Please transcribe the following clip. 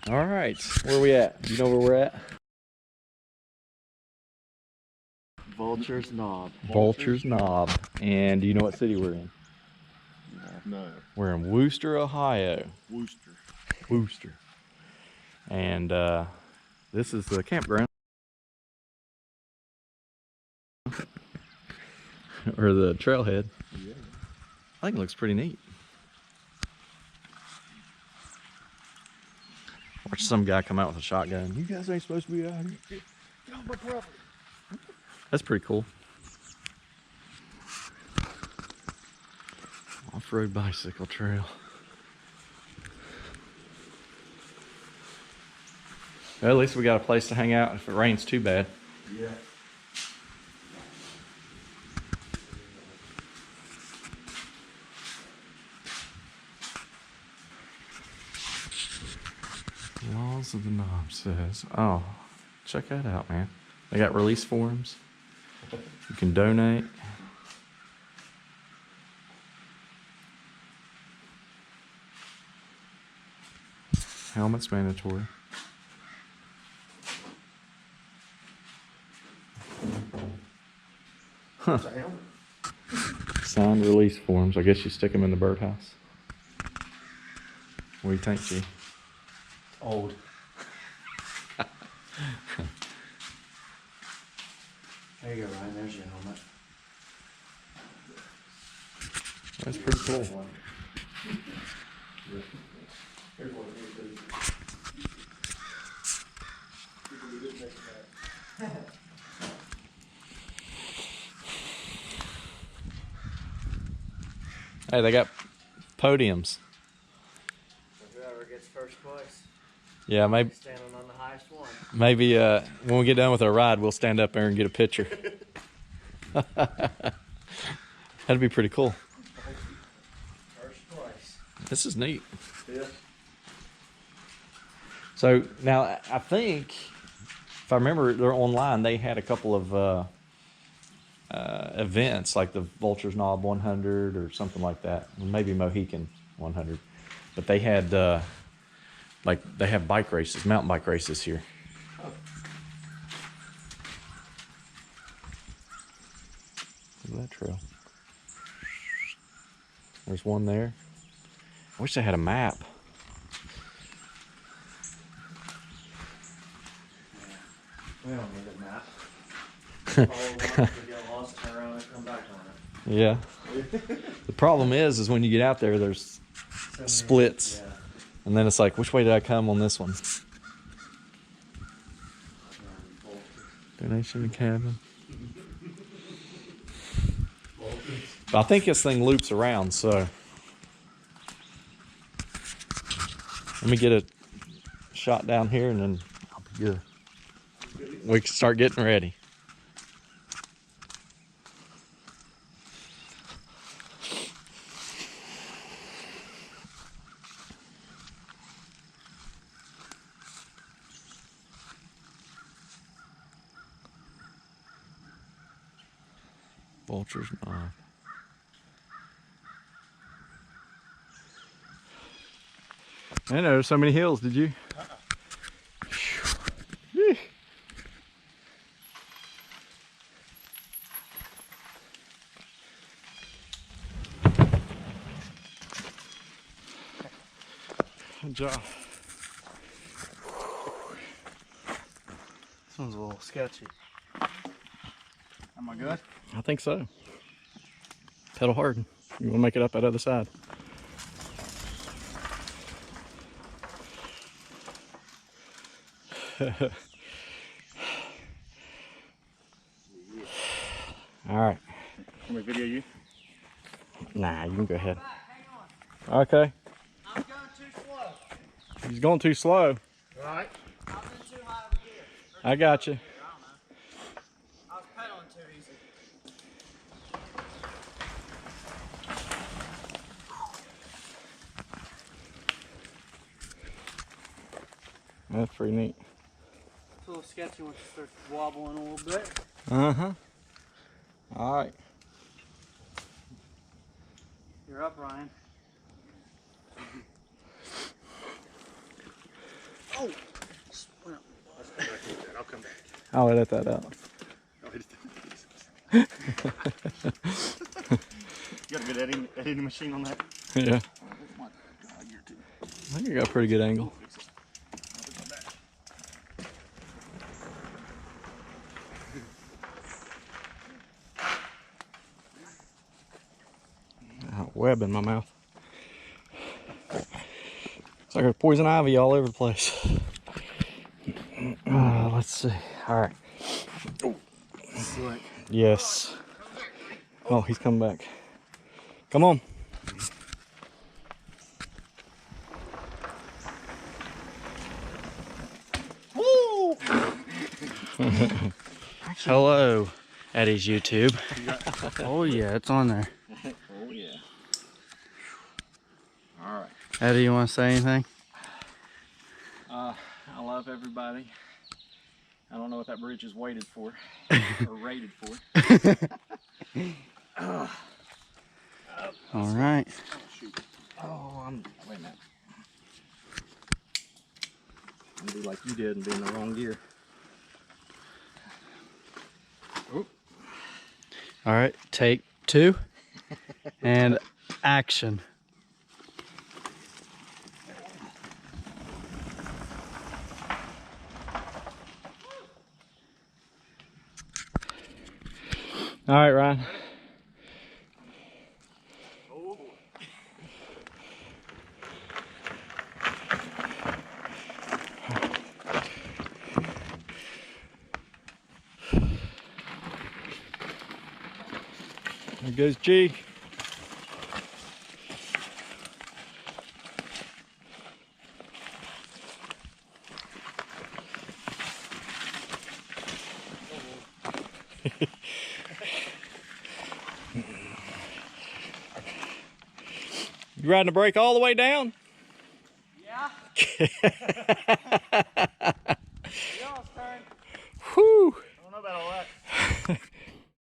All right, where are we at? You know where we're at? Vultures Knob. Vultures Knob. And do you know what city we're in? No. We're in Wooster, Ohio. Wooster. Wooster. And this is the campground. Or the trailhead. Yeah. I think it looks pretty neat. Watch some guy come out with a shotgun. You guys ain't supposed to be out here. Get off my property. That's pretty cool. Off-road bicycle trail. Well, at least we got a place to hang out if it rains too bad. Yeah. Laws of the Knob says, oh, check that out, man. They got release forms. You can donate. Helmet's mandatory. Huh. Signed release forms. I guess you stick them in the birdhouse. What do you think, G? Old. There you go, Ryan. There's your helmet. That's pretty cool. Hey, they got podiums. So whoever gets first place, Yeah, maybe standing on the highest one. maybe when we get done with our ride, we'll stand up there and get a picture. That'd be pretty cool. First place. This is neat. Yeah. So now I think, if I remember, they're online. They had a couple of events like the Vultures Knob 100 or something like that, maybe Mohican 100. But they had like they have bike races, mountain bike races here. Oh. Look at that trail. There's one there. I wish they had a map. We don't need a map. Follow along, if we get lost, turn around and come back on Yeah. The problem is when you get out there, there's it. splits. Yeah. And then it's like, which way did I come on this one? Donation to cabin. But I think this thing loops around, so let me get a shot down here and then I'll be good. We can start getting ready. Vultures Knob. I know there's so many hills, did you? Good job. This one's a little sketchy. Am I good? I think so. Pedal hard. You want to make it up that other side. All right. Can we video you? Nah, you can go ahead. Okay. I'm going too slow. He's going too slow. Right. I've been too high of a gear. I got you. I don't know. I was pedaling too easy. That's pretty neat. It's a little sketchy once it starts wobbling a little bit. Uh-huh. All right. You're up, Ryan. I'll edit that out. You got a good editing machine on that? Yeah. I think I got a pretty good angle. Web in my mouth. It's like a poison ivy all over the place. Let's see. All right. Yes. Oh, he's coming back. Come on. Woo! Hello, Eddie's YouTube. Oh yeah, it's on there. Oh yeah. All right. Eddie, you want to say anything? I love everybody. I don't know what that bridge is weighted for or rated for. All right. Oh shoot. Oh, wait a minute. I'm gonna do like you did and be in the wrong gear. All right, take 2 and action. All right, Ryan. Oh boy. There goes G. You riding the brake all the way down? Yeah.